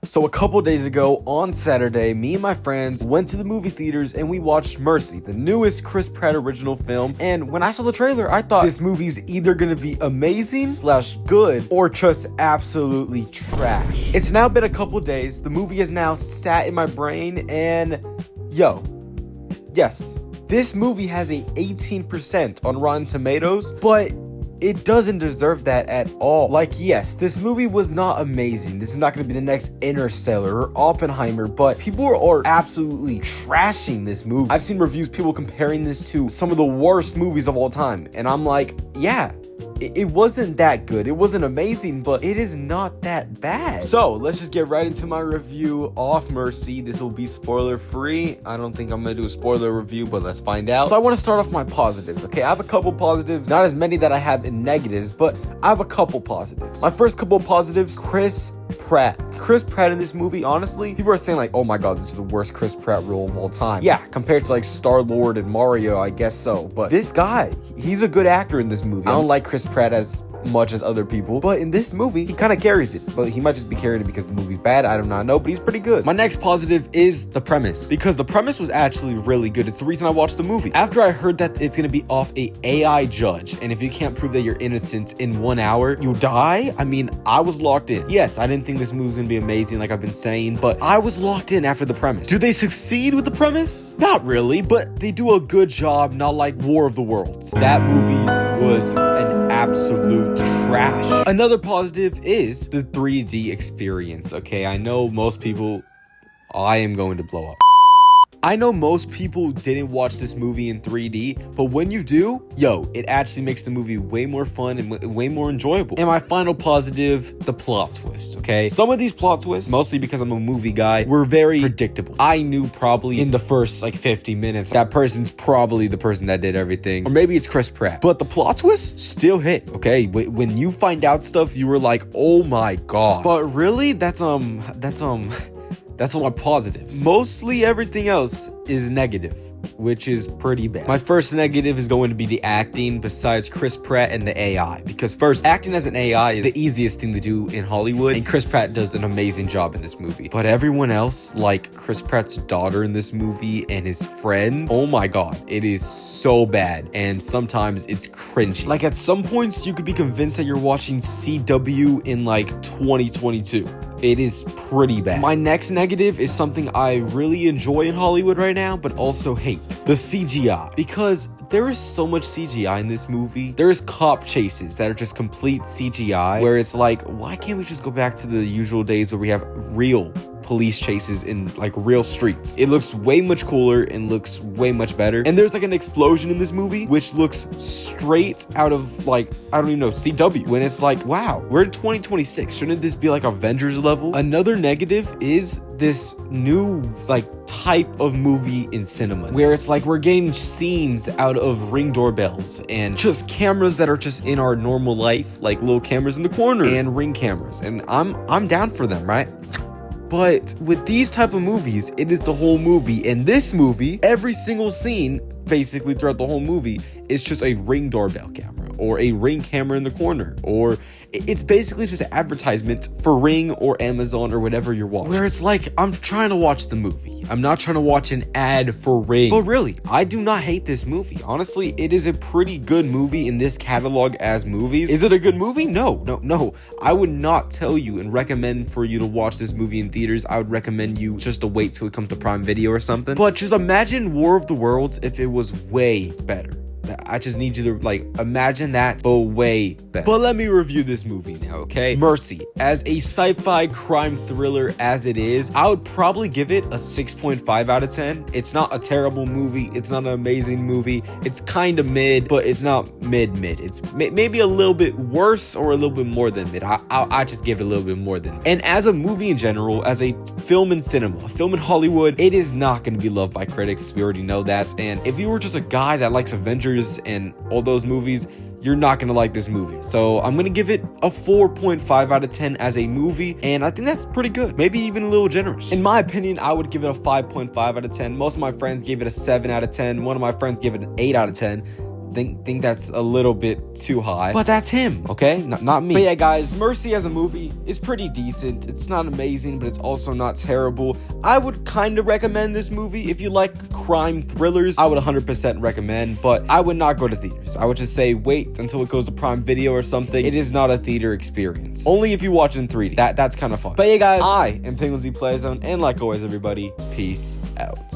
So a couple days ago on Saturday, me and my friends went to the movie theaters and we watched Mercy, the newest Chris Pratt original film. And when I saw the trailer, I thought this movie's either gonna be amazing / good or just absolutely trash. It's now been a couple days. The movie has now sat in my brain and yes, this movie has a 18% on Rotten Tomatoes, but it doesn't deserve that at all. Like, yes, this movie was not amazing. This is not going to be the next Interstellar or Oppenheimer, but people are absolutely trashing this movie. I've seen reviews, people comparing this to some of the worst movies of all time, and I'm like, yeah, it wasn't that good. It wasn't amazing, but it is not that bad. So let's just get right into my review of Mercy. This will be spoiler free. I don't think I'm gonna do a spoiler review, but let's find out. So I want to start off my positives. Okay, I have a couple positives, not as many that I have in negatives, but I have a couple positives. My first couple positives: Chris Pratt. Chris Pratt in this movie, honestly, people are saying like, oh my god, this is the worst Chris Pratt role of all time. Yeah, compared to like Star-Lord and Mario, I guess so. But this guy, he's a good actor in this movie. I don't like Chris Pratt as much as other people, but in this movie he kind of carries it. But he might just be carrying it because the movie's bad, I do not know, but he's pretty good. My next positive is the premise, because the premise was actually really good. It's the reason I watched the movie. After I heard that it's gonna be off a AI judge, and if you can't prove that you're innocent in 1 hour, you die, I mean, I was locked in. Yes, I didn't think this movie was gonna be amazing like I've been saying, but I was locked in after the premise. Do they succeed with the premise? Not really, but they do a good job, not like War of the Worlds. That movie was an absolute trash. Another positive is the 3D experience. Okay, I know most people, I am going to blow up. I know most people didn't watch this movie in 3D, but when you do, it actually makes the movie way more fun and way more enjoyable. And my final positive, the plot twist, okay? Some of these plot twists, mostly because I'm a movie guy, were very predictable. I knew probably in the first 50 minutes, that person's probably the person that did everything. Or maybe it's Chris Pratt. But the plot twist still hit, okay? When you find out stuff, you were like, oh my god. But really, that's all my positives. Mostly everything else is negative, which is pretty bad. My first negative is going to be the acting besides Chris Pratt and the AI. Because first, acting as an AI is the easiest thing to do in Hollywood, and Chris Pratt does an amazing job in this movie. But everyone else, like Chris Pratt's daughter in this movie and his friends, oh my god, it is so bad. And sometimes it's cringy. Like at some points, you could be convinced that you're watching CW in 2022. It is pretty bad. My next negative is something I really enjoy in Hollywood right now, but also hate. The CGI. Because there is so much CGI in this movie. There's cop chases that are just complete CGI, where it's like, why can't we just go back to the usual days where we have real police chases in real streets? It looks way much cooler and looks way much better. And there's an explosion in this movie which looks straight out of I don't even know, CW, when it's like, wow, we're in 2026, shouldn't this be Avengers level? Another negative is this new type of movie in cinema, where it's we're getting scenes out of Ring doorbells and just cameras that are just in our normal life, like little cameras in the corner and Ring cameras, and I'm down for them, right? But with these type of movies, it is the whole movie. In this movie, every single scene, basically throughout the whole movie, is just a Ring doorbell camera or a Ring camera in the corner, or it's basically just an advertisement for Ring or Amazon or whatever you're watching. Where it's I'm trying to watch the movie. I'm not trying to watch an ad for Ring. But really, I do not hate this movie. Honestly, it is a pretty good movie in this catalog as movies. Is it a good movie? No. I would not tell you and recommend for you to watch this movie in theaters. I would recommend you just to wait till it comes to Prime Video or something. But just imagine War of the Worlds if it was way better. I just need you to imagine that, but way better. But let me review this movie now, okay? Mercy, as a sci-fi crime thriller as it is, I would probably give it a 6.5 out of 10. It's not a terrible movie. It's not an amazing movie. It's kind of mid, but it's not mid. It's maybe a little bit worse or a little bit more than mid. I just give it a little bit more than. And as a movie in general, as a film in cinema, a film in Hollywood, it is not going to be loved by critics. We already know that. And if you were just a guy that likes Avengers and all those movies, you're not gonna like this movie. So I'm gonna give it a 4.5 out of 10 as a movie, and I think that's pretty good, maybe even a little generous. In my opinion, I would give it a 5.5 out of 10. Most of my friends gave it a 7 out of 10. One of my friends gave it an 8 out of 10. think that's a little bit too high, but that's him, okay? Not me. But yeah, guys, Mercy as a movie is pretty decent. It's not amazing, but it's also not terrible. I would kind of recommend this movie if you like crime thrillers. I would 100% recommend, but I would not go to theaters. I would just say wait until it goes to Prime Video or something. It is not a theater experience. Only if you watch in 3D. That's kind of fun. But yeah, guys, I am Penguin Z Playzone, and like always, everybody, peace out.